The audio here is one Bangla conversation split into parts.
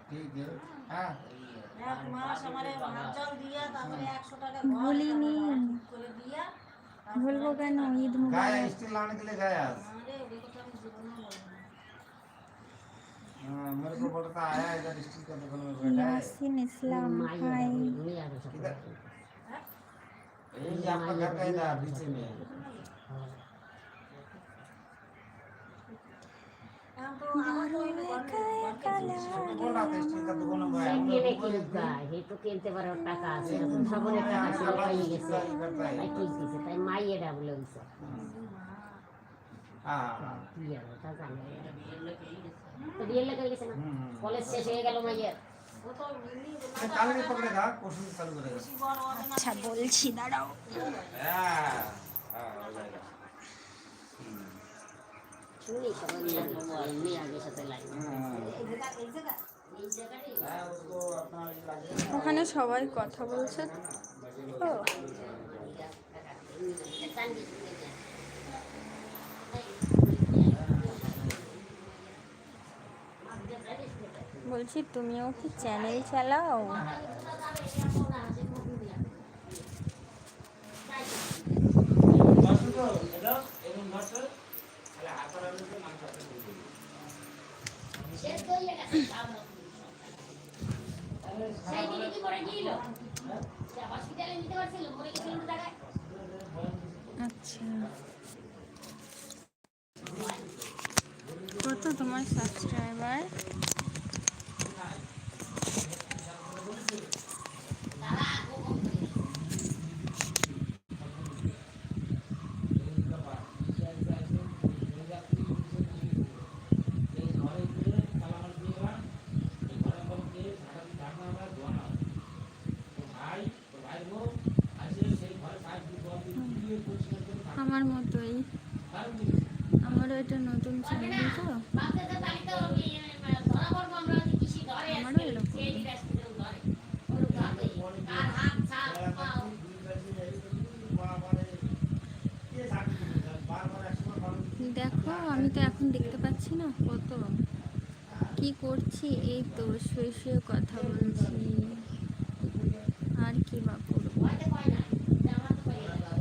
ठीक है। हाँ এক মাস আমারে ভাত জল দিয়া তারপরে 100 টাকা ভুলিনি, করে দিয়া ভুলবো কেন? ঈদ गाय মুবারক। स्टील लाने के लिए गया। আরে ওই কথা আমি জীবনে বলবো না। मेरे को बोलता आया इधर स्टील का दुकान में बैठा है। ইয়াসিন ইসলাম হাই। किधर? ये आपका घर का इधर पीछे में। এখন তো আমার তো ওই একা একা बोल रहा था स्टील का दुकान में बैठा है। কিনে কিনবা হে তো কিনতে পারে টাকা আছে এখন সবরে টাকা ছিল পাই গেছে তাই ঠিক দিছে তাই মাইয়ে ডাবল হইছে हाँ কি আর তা জানে তো বিয়ের লাগে গেছে না কলেজ শেষ হয়ে গেল মাইয়ের ও তো মিনি काल नहीं पकड़ेगा कोशिश चालू करेगा। বড় হবে না। আচ্ছা বলছি, দাঁড়াও। हाँ हाँ हो जाएगा। শুনি সবাই নিয়ে আগে সাথে লাইন এই জায়গা এই জায়গাটাই हाँ उसको अपना लगे। ওখানে সবাই কথা বলছে তো। বলছি তুমিও কি চ্যানেল চালাও? আচ্ছা, কত তোমার সাবস্ক্রাইবার? আমার মতোই, আমারও এটা নতুন চ্যানেল তো, আমারও এরকম। দেখো আমি তো এখন দেখতে পাচ্ছি না কত কি করছি, এই তো শুয়ে শুয়ে কথা বলছি, আর কি বা করবো।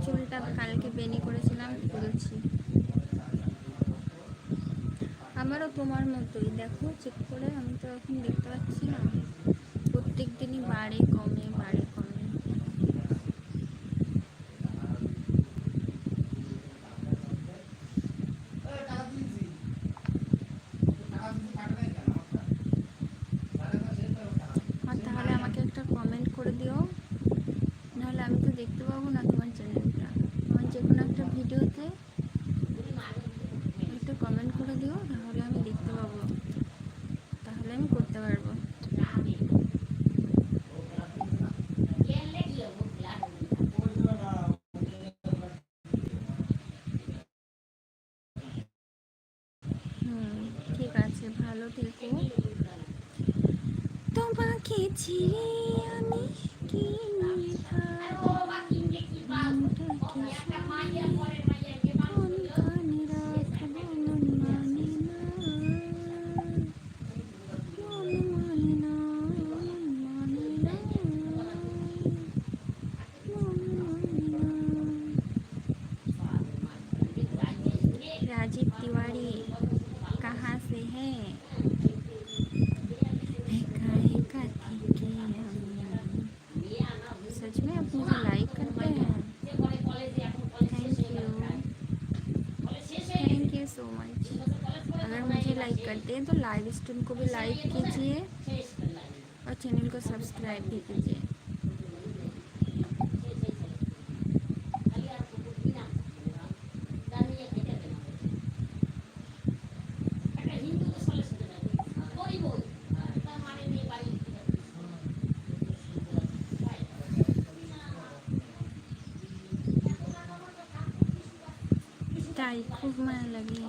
চুলটা কালকে বেনি করেছিলাম, খুলছি। আমারও তোমার মতোই, দেখো চেক করে, আমি তো এখন দেখতে পাচ্ছি না, প্রত্যেক দিনই বাড়ে কমে বাড়ে কমে। আর তাহলে আমাকে একটা কমেন্ট করে দিও, নাহলে আমি তো দেখতে পাবো না তোমার চ্যানেলটা। আমার যে কোনো একটা ভিডিওতে একটা কমেন্ট করে দিও, তাহলে আমি দেখতে পাবো, তাহলে আমি করতে পারবো। ঠিক আছে, ভালো থেকো। তোমাকে ছিড়ে আমি কি राजीव तिवारी कहाँ से है? सच में आप मुझे लाइक करते हैं? Thank you so much. अगर मुझे लाइक करते हैं तो लाइव स्ट्रीम को भी लाइक कीजिए और चैनल को सब्सक्राइब भी कीजिए। তাই খুব মায়া লাগে।